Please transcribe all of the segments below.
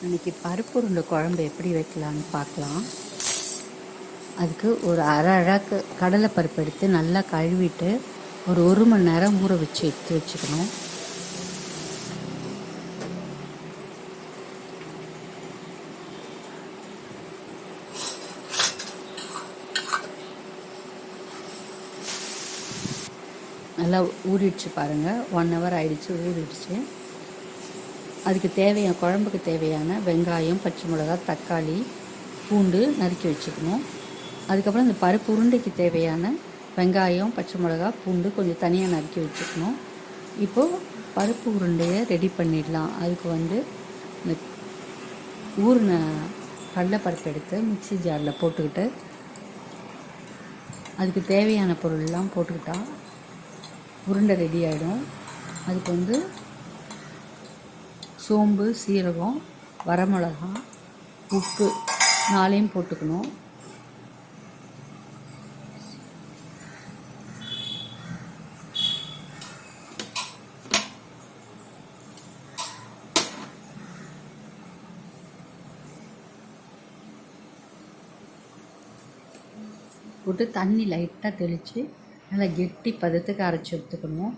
இன்றைக்கி பருப்பு உருண்டை குழம்பு எப்படி வைக்கலான்னு பார்க்கலாம். அதுக்கு ஒரு அரை கடலை பருப்பு எடுத்து நல்லா கழுவிட்டு ஒரு மணி நேரம் ஊற வச்சு எடுத்து வச்சுக்கணும். நல்லா ஊறிடுச்சு பாருங்கள், 1 ஹவர் ஆயிடுச்சு, ஊறிடுச்சு. அதுக்கு குழம்புக்கு தேவையான வெங்காயம், பச்சை மிளகாய், தக்காளி, பூண்டு நறுக்கி வச்சுக்கணும். அதுக்கப்புறம் இந்த பருப்பு உருண்டைக்கு தேவையான வெங்காயம், பச்சை மிளகாய், பூண்டு கொஞ்சம் தனியாக நறுக்கி வச்சுக்கணும். இப்போது பருப்பு உருண்டையை ரெடி பண்ணிடலாம். அதுக்கு இந்த ஊறின கடலைப்பருப்பு எடுத்து மிக்ஸி ஜாரில் போட்டுக்கிட்டு அதுக்கு தேவையான பொருள்லாம் போட்டுக்கிட்டா உருண்டை ரெடி ஆகிடும். அதுக்கு சோம்பு, சீரகம், வரமிளகா, உப்பு 4 போட்டுக்கணும். போட்டு தண்ணி லைட்டாக தெளித்து நல்லா கெட்டி பதத்துக்கு அரைச்சி எடுத்துக்கணும்.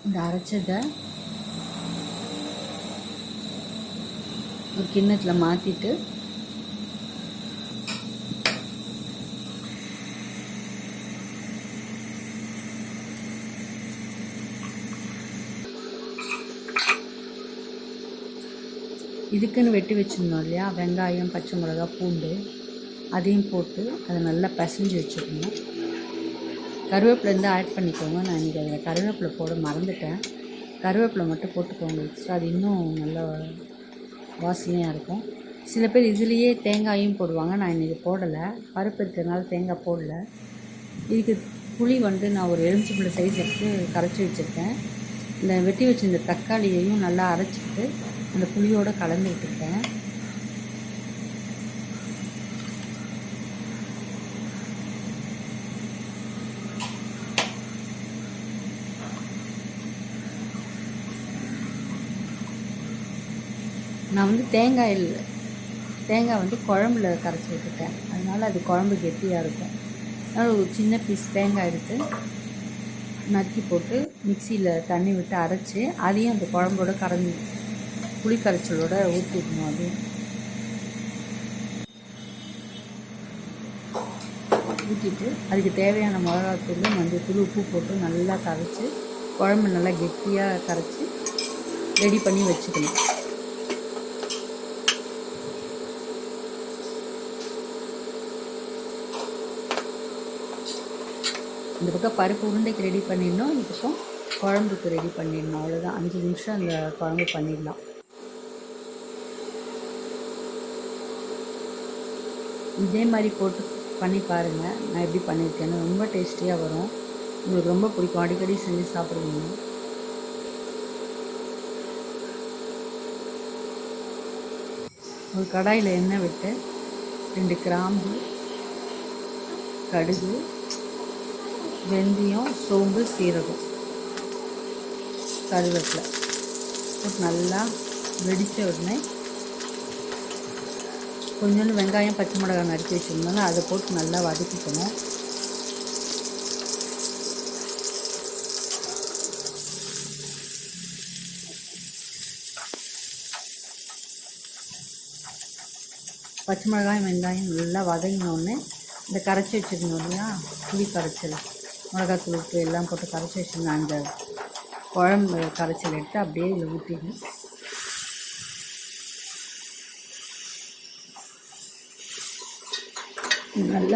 இந்த அரைச்சதை ஒரு கிண்ணத்தில் மாற்றிட்டு இதுக்குன்னு வெட்டி வச்சுருந்தோம் இல்லையா, வெங்காயம், பச்சை மிளகா, பூண்டு அதையும் போட்டு அதை நல்லா பிசைஞ்சு வச்சுக்கணும். கருவேப்பிலை ஆட் பண்ணிக்கோங்க. நான் இன்றைக்கி அதில் கருவேப்பிலை போட மறந்துட்டேன். கருவேப்பிலை மட்டும் போட்டுக்கோங்க எக்ஸ்ட்ரா, அது இன்னும் நல்லா வாசனையாக இருக்கும். சில பேர் இதுலேயே தேங்காயும் போடுவாங்க. நான் இன்றைக்கி போடலை, பருப்பு இருக்கிறதுனால தேங்காய் போடலை. இதுக்கு புளி நான் ஒரு எலுமிச்சம்பழம் சைஸ் எடுத்து கரைச்சி வச்சுருக்கேன். இந்த வெட்டி வச்சுருந்த தக்காளியையும் நல்லா அரைச்சிட்டு அந்த புளியோடு கலந்து விட்டுருக்கேன். நான் தேங்காய் குழம்புல கரைச்சி விட்டுட்டேன், அதனால் அது குழம்பு கெட்டியாக இருக்கும். அதனால் ஒரு சின்ன பீஸ் தேங்காய் எடுத்து நறுக்கி போட்டு மிக்சியில் தண்ணி விட்டு அரைச்சி அதையும் அந்த குழம்போட புளி கரைச்சலோட ஊற்றிக்கணும். அதையும் ஊற்றிட்டு அதுக்கு தேவையான மிளகாத்தூள், மஞ்சள், உப்பு போட்டு நல்லா கரைச்சி குழம்பு நல்லா கெட்டியாக கரைச்சி ரெடி பண்ணி வச்சுக்கணும். இந்த பக்கம் பருப்பு உருண்டைக்கு ரெடி பண்ணிடணும், இந்த பக்கம் குழம்புக்கு ரெடி பண்ணிடணும். அவ்வளோதான், 5 நிமிஷம் அந்த குழம்பு பண்ணிடலாம். இதே மாதிரி போட்டு பண்ணி பாருங்கள், நான் எப்படி பண்ணியிருக்கேன்னு. ரொம்ப டேஸ்டியாக வரும், உங்களுக்கு ரொம்ப பிடிக்கும், அடிக்கடி செஞ்சு சாப்பிடுவீங்க. ஒரு கடாயில் எண்ணெய் விட்டு 2 கிராம்பு, கடுகு, வெந்தயம், சோம்பு, சீரகம், கருவேப்பிலை போட்டு நல்லா வெடித்த உடனே கொஞ்சோண்டு வெங்காயம், பச்சை மிளகாய் நறுக்கி வச்சுருந்தாங்க, அதை போட்டு நல்லா வதக்கிக்கணும். பச்சை மிளகாயம், வெங்காயம் நல்லா வதங்கினோடனே இந்த கரைச்சி வச்சுருந்தோம் இல்லையா, புளி கரைச்சல், மிளகாத்தூள், உப்பு எல்லாம் போட்டு கரைச்சி வச்சுருந்தேன், அந்த குழம்பு கரைச்சல் எடுத்து அப்படியே இதில் ஊற்றிடணும்.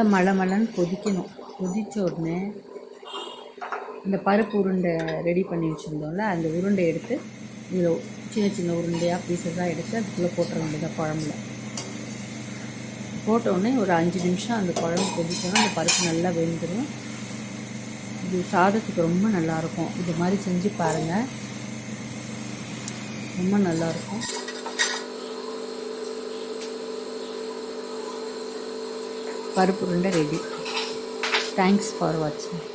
நல்லா மழன்னு கொதிக்கணும். கொதித்த உடனே இந்த பருப்பு உருண்டை ரெடி பண்ணி வச்சுருந்தோம்ல, அந்த உருண்டை எடுத்து இதில் சின்ன சின்ன உருண்டையாக பீஸஸாக எடுத்து அதுக்குள்ளே போட்டுற வேண்டியதாக குழம்புல போட்டோடனே ஒரு 5 நிமிஷம் அந்த குழம்பு கொதிக்கணும். அந்த பருப்பு நல்லா வெந்துடும். இது சாதத்துக்கு ரொம்ப நல்லாயிருக்கும். இது மாதிரி செஞ்சு பாருங்கள், ரொம்ப நல்லாயிருக்கும். பருப்பு உருண்டை ரெடி. தேங்க்ஸ் ஃபார் வாட்சிங்.